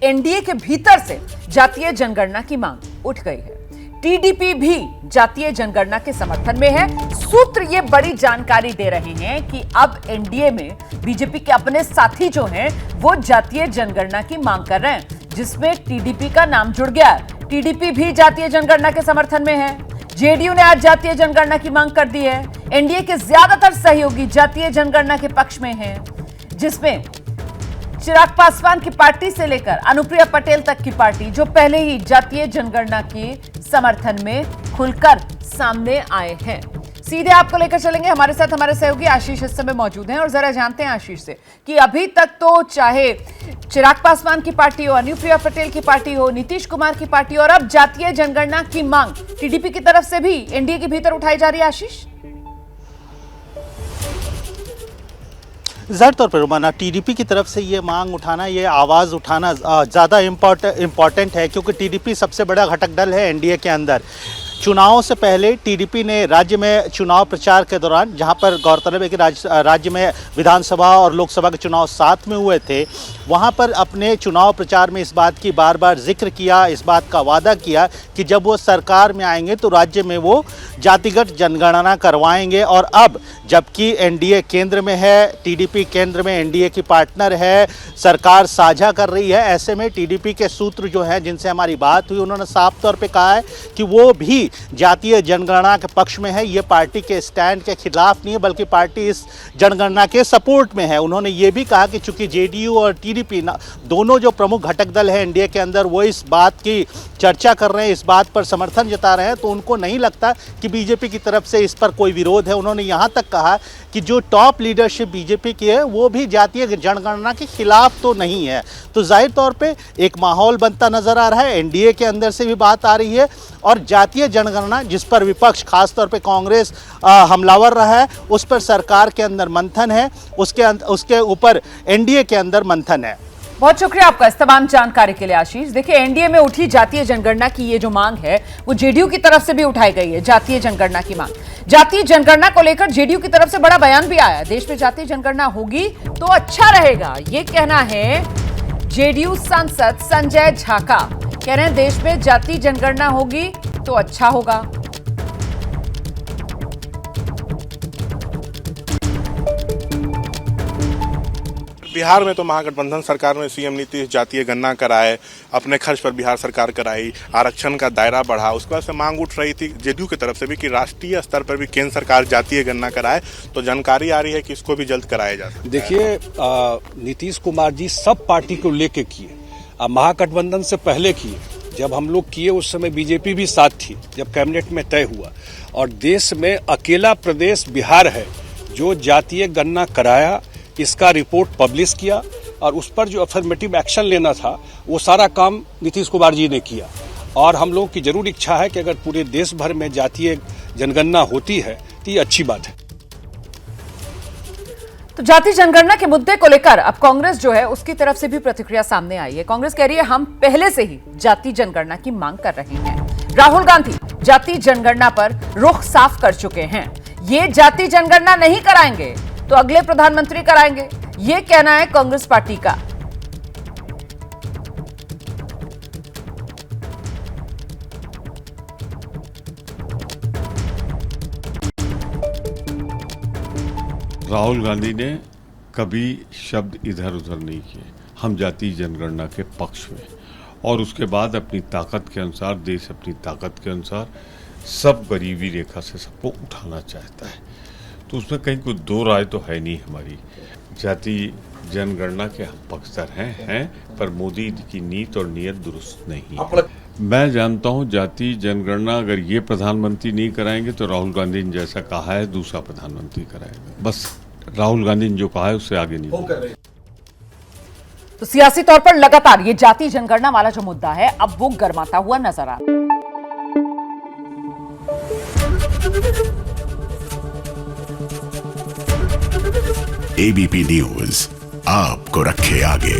NDA के भीतर से जातीय जनगणना की मांग उठ गई है। टीडीपी भी जातीय जनगणना के समर्थन में है। सूत्र ये बड़ी जानकारी दे रहे हैं कि अब एनडीए में बीजेपी के अपने साथी जो हैं वो जातीय जनगणना की मांग कर रहे हैं, जिसमें टीडीपी का नाम जुड़ गया है। टीडीपी भी जातीय जनगणना के समर्थन में है। जेडीयू ने आज जातीय जनगणना की मांग कर दी है। एनडीए के ज्यादातर सहयोगी जातीय जनगणना के पक्ष में हैं, जिसमें चिराग पासवान की पार्टी से लेकर अनुप्रिया पटेल तक की पार्टी जो पहले ही जातीय जनगणना के समर्थन में खुलकर सामने आए हैं। सीधे आपको लेकर चलेंगे, हमारे साथ हमारे सहयोगी आशीष इस समय मौजूद हैं और जरा जानते हैं आशीष से कि अभी तक तो चाहे चिराग पासवान की पार्टी हो, अनुप्रिया पटेल की पार्टी हो, नीतीश कुमार की पार्टी हो, और अब जातीय जनगणना की मांग टीडीपी की तरफ से भी एनडीए के भीतर उठाई जा रही है। आशीष, ज़ाहिर तौर पर रोमाना टीडीपी की तरफ से ये मांग उठाना, ये आवाज़ उठाना ज़्यादा इम्पॉर्टेंट है, क्योंकि टीडीपी सबसे बड़ा घटक दल है एनडीए के अंदर। चुनावों से पहले टीडीपी ने राज्य में चुनाव प्रचार के दौरान, जहां पर गौरतलब है कि राज्य में विधानसभा और लोकसभा के चुनाव साथ में हुए थे, वहां पर अपने चुनाव प्रचार में इस बात की बार बार जिक्र किया, इस बात का वादा किया कि जब वो सरकार में आएंगे तो राज्य में वो जातिगत जनगणना करवाएंगे। और अब जबकि एनडीए केंद्र में है, टीडीपी केंद्र में एनडीए की पार्टनर है, सरकार साझा कर रही है, ऐसे में टीडीपी के सूत्र जो हैं जिनसे हमारी बात हुई, उन्होंने साफ तौर पे कहा है कि वो भी जातीय जनगणना के पक्ष में है। ये पार्टी के स्टैंड के खिलाफ नहीं है, बल्कि पार्टी इस जनगणना के सपोर्ट में है। उन्होंने ये भी कहा कि चूंकि जेडीयू और टीडीपी दोनों जो प्रमुख घटक दल हैं एनडीए के अंदर, वो इस बात की चर्चा कर रहे हैं, इस बात पर समर्थन जता रहे हैं, तो उनको नहीं लगता कि बीजेपी की तरफ से इस पर कोई विरोध है। उन्होंने यहाँ तक कहा कि जो टॉप लीडरशिप बीजेपी की है वो भी जातीय जनगणना के खिलाफ तो नहीं है। तो जाहिर तौर पे एक माहौल बनता नजर आ रहा है, एनडीए के अंदर से भी बात आ रही है, और जातीय जनगणना जिस पर विपक्ष खासतौर पे कांग्रेस हमलावर रहा है, उस पर सरकार के अंदर मंथन है, उसके ऊपर एनडीए के अंदर मंथन है। बहुत शुक्रिया आपका इस तमाम जानकारी के लिए आशीष। देखिए, एनडीए में उठी जातीय जनगणना की ये जो मांग है वो जेडीयू की तरफ से भी उठाई गई है। जातीय जनगणना की मांग, जातीय जनगणना को लेकर जेडीयू की तरफ से बड़ा बयान भी आया। देश में जातीय जनगणना होगी तो अच्छा रहेगा, ये कहना है जेडीयू सांसद संजय झा का। कह रहे हैं देश में जातीय जनगणना होगी तो अच्छा होगा। बिहार में तो महागठबंधन सरकार ने सीएम नीतीश जातीय गणना कराए, अपने खर्च पर बिहार सरकार कराई, आरक्षण का दायरा बढ़ा। उसके बाद से मांग उठ रही थी जेडीयू की तरफ से भी कि राष्ट्रीय स्तर पर भी केंद्र सरकार जातीय गणना कराए। तो जानकारी आ रही है कि इसको भी जल्द कराया जा सकता है। देखिए, नीतीश कुमार जी सब पार्टी को लेके किए, महागठबंधन से पहले किए। जब हम लोग किए उस समय बीजेपी भी साथ थी, जब कैबिनेट में तय हुआ। और देश में अकेला प्रदेश बिहार है जो जातीय गणना कराया, इसका रिपोर्ट पब्लिश किया, और उस पर जो अफर्मेटिव एक्शन लेना था वो सारा काम नीतीश कुमार जी ने किया। और हम लोगों की जरूर इच्छा है कि अगर पूरे देश भर में जातीय जनगणना होती है तो ये अच्छी बात है। तो जातीय जनगणना के मुद्दे को लेकर अब कांग्रेस जो है उसकी तरफ से भी प्रतिक्रिया सामने आई है। कांग्रेस कह रही है हम पहले से ही जातीय जनगणना की मांग कर रहे हैं। राहुल गांधी जातीय जनगणना पर रुख साफ कर चुके हैं। ये जातीय जनगणना नहीं कराएंगे तो अगले प्रधानमंत्री कराएंगे, ये कहना है कांग्रेस पार्टी का। राहुल गांधी ने कभी शब्द इधर उधर नहीं किए। हम जातीय जनगणना के पक्ष में, और उसके बाद अपनी ताकत के अनुसार, देश अपनी ताकत के अनुसार सब गरीबी रेखा से सबको उठाना चाहता है। तो उसमें कहीं कोई दो राय तो है नहीं हमारी। जातीय जनगणना के हम पक्षधर हैं, पर मोदी की नीति और नीयत दुरुस्त नहीं है। मैं जानता हूं जातीय जनगणना अगर ये प्रधानमंत्री नहीं कराएंगे तो राहुल गांधी ने जैसा कहा है दूसरा प्रधानमंत्री कराएगा। बस राहुल गांधी ने जो कहा है उससे आगे नहीं। तो सियासी तौर पर लगातार ये जातीय जनगणना वाला जो मुद्दा है अब वो गर्माता हुआ नजर आ रहा है। एबीपी न्यूज आपको रखे आगे।